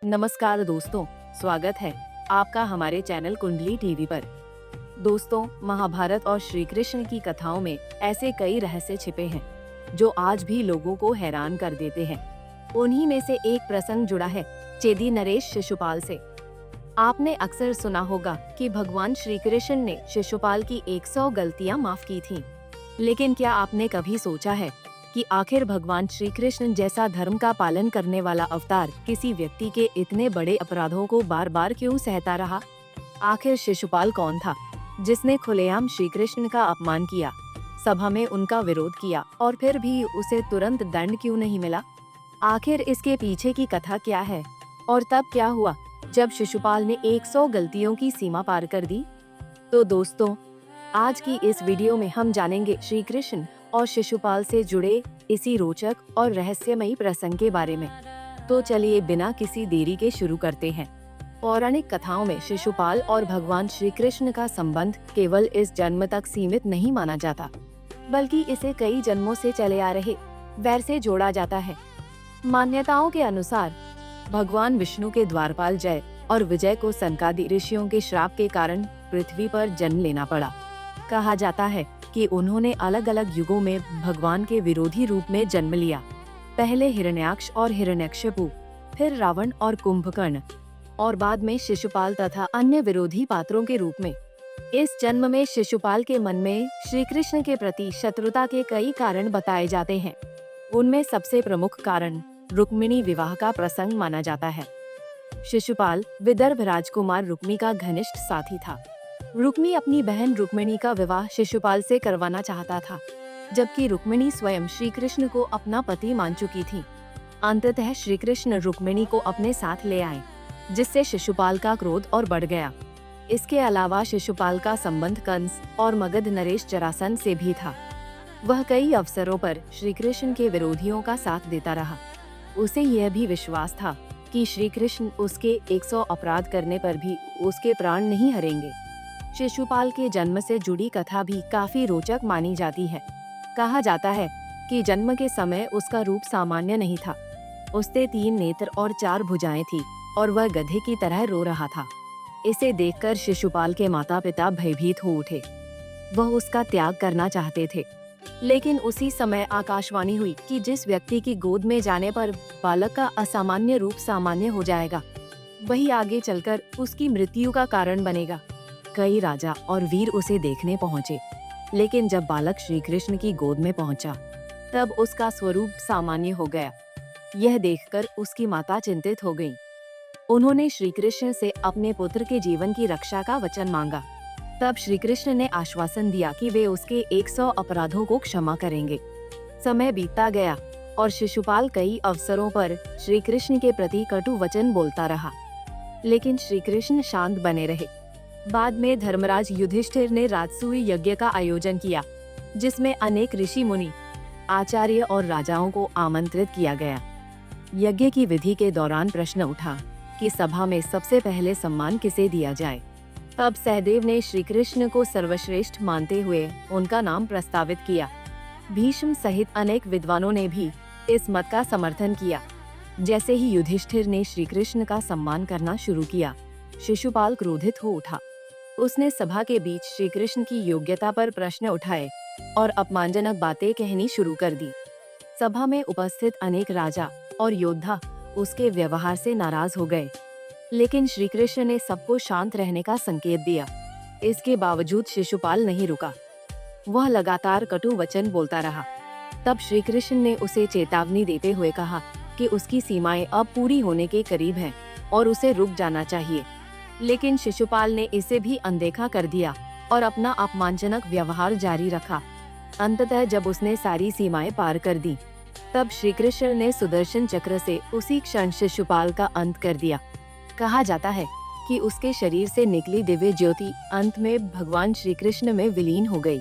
नमस्कार दोस्तों, स्वागत है आपका हमारे चैनल कुंडली टीवी पर। दोस्तों, महाभारत और श्री कृष्ण की कथाओं में ऐसे कई रहस्य छिपे हैं जो आज भी लोगों को हैरान कर देते हैं। उन्हीं में से एक प्रसंग जुड़ा है चेदी नरेश शिशुपाल से। आपने अक्सर सुना होगा कि भगवान श्री कृष्ण ने शिशुपाल की 100 गलतियां माफ की थीं। लेकिन क्या आपने कभी सोचा है कि आखिर भगवान श्री कृष्ण जैसा धर्म का पालन करने वाला अवतार किसी व्यक्ति के इतने बड़े अपराधों को बार बार क्यों सहता रहा? आखिर शिशुपाल कौन था जिसने खुलेआम श्री कृष्ण का अपमान किया, सभा में उनका विरोध किया और फिर भी उसे तुरंत दंड क्यों नहीं मिला? आखिर इसके पीछे की कथा क्या है और तब क्या हुआ जब शिशुपाल ने 100 गलतियों की सीमा पार कर दी? तो दोस्तों, आज की इस वीडियो में हम जानेंगे श्री कृष्ण और शिशुपाल से जुड़े इसी रोचक और रहस्यमयी प्रसंग के बारे में। तो चलिए बिना किसी देरी के शुरू करते हैं। पौराणिक कथाओं में शिशुपाल और भगवान श्री कृष्ण का संबंध केवल इस जन्म तक सीमित नहीं माना जाता, बल्कि इसे कई जन्मों से चले आ रहे वैर से जोड़ा जाता है। मान्यताओं के अनुसार भगवान विष्णु के द्वारपाल जय और विजय को सनकादि ऋषियों के श्राप के कारण पृथ्वी पर जन्म लेना पड़ा। कहा जाता है कि उन्होंने अलग अलग युगों में भगवान के विरोधी रूप में जन्म लिया। पहले हिरण्याक्ष और हिरण्यकशिपु, फिर रावण और कुंभकर्ण, और बाद में शिशुपाल तथा अन्य विरोधी पात्रों के रूप में। इस जन्म में शिशुपाल के मन में श्री कृष्ण के प्रति शत्रुता के कई कारण बताए जाते हैं। उनमें सबसे प्रमुख कारण रुक्मिणी विवाह का प्रसंग माना जाता है। शिशुपाल विदर्भ राजकुमार रुक्मी का घनिष्ठ साथी था। रुक्मी अपनी बहन रुक्मिणी का विवाह शिशुपाल से करवाना चाहता था, जबकि रुक्मिणी स्वयं श्री कृष्ण को अपना पति मान चुकी थी। अंततः श्री कृष्ण रुक्मिणी को अपने साथ ले आए, जिससे शिशुपाल का क्रोध और बढ़ गया। इसके अलावा शिशुपाल का संबंध कंस और मगध नरेश जरासंध से भी था। वह कई अवसरों पर श्री कृष्ण के विरोधियों का साथ देता रहा। उसे यह भी विश्वास था कि श्री कृष्ण उसके 100 अपराध करने पर भी उसके प्राण नहीं हरेंगे। शिशुपाल के जन्म से जुड़ी कथा भी काफी रोचक मानी जाती है। कहा जाता है कि जन्म के समय उसका रूप सामान्य नहीं था। उसके 3 नेत्र और 4 भुजाएं थी और वह गधे की तरह रो रहा था। इसे देखकर शिशुपाल के माता पिता भयभीत हो उठे। वह उसका त्याग करना चाहते थे, लेकिन उसी समय आकाशवाणी हुई कि जिस व्यक्ति की गोद में जाने पर बालक का असामान्य रूप सामान्य हो जाएगा, वही आगे चलकर उसकी मृत्यु का कारण बनेगा। कई राजा और वीर उसे देखने पहुंचे, लेकिन जब बालक श्री कृष्ण की गोद में पहुंचा, तब उसका स्वरूप सामान्य हो गया। यह देखकर उसकी माता चिंतित हो गई। उन्होंने श्री कृष्ण से अपने पुत्र के जीवन की रक्षा का वचन मांगा। तब श्री कृष्ण ने आश्वासन दिया कि वे उसके 100 अपराधों को क्षमा करेंगे। समय बीतता गया और शिशुपाल कई अवसरों पर श्री कृष्ण के प्रति कटु वचन बोलता रहा, लेकिन श्री कृष्ण शांत बने रहे। बाद में धर्मराज युधिष्ठिर ने राजसूय यज्ञ का आयोजन किया, जिसमें अनेक ऋषि मुनि, आचार्य और राजाओं को आमंत्रित किया गया। यज्ञ की विधि के दौरान प्रश्न उठा कि सभा में सबसे पहले सम्मान किसे दिया जाए। तब सहदेव ने श्री कृष्ण को सर्वश्रेष्ठ मानते हुए उनका नाम प्रस्तावित किया। भीष्म सहित अनेक विद्वानों ने भी इस मत का समर्थन किया। जैसे ही युधिष्ठिर ने श्री कृष्ण का सम्मान करना शुरू किया, शिशुपाल क्रोधित हो उठा। उसने सभा के बीच श्री कृष्ण की योग्यता पर प्रश्न उठाए और अपमानजनक बातें कहनी शुरू कर दी। सभा में उपस्थित अनेक राजा और योद्धा उसके व्यवहार से नाराज हो गए, लेकिन श्री कृष्ण ने सबको शांत रहने का संकेत दिया। इसके बावजूद शिशुपाल नहीं रुका। वह लगातार कटु वचन बोलता रहा। तब श्री कृष्ण ने उसे चेतावनी देते हुए कहा कि उसकी सीमाएं अब पूरी होने के करीब हैं और उसे रुक जाना चाहिए। लेकिन शिशुपाल ने इसे भी अनदेखा कर दिया और अपना अपमानजनक व्यवहार जारी रखा। अंततः जब उसने सारी सीमाएं पार कर दी, तब श्री कृष्ण ने सुदर्शन चक्र से उसी क्षण शिशुपाल का अंत कर दिया। कहा जाता है कि उसके शरीर से निकली दिव्य ज्योति अंत में भगवान श्री कृष्ण में विलीन हो गई।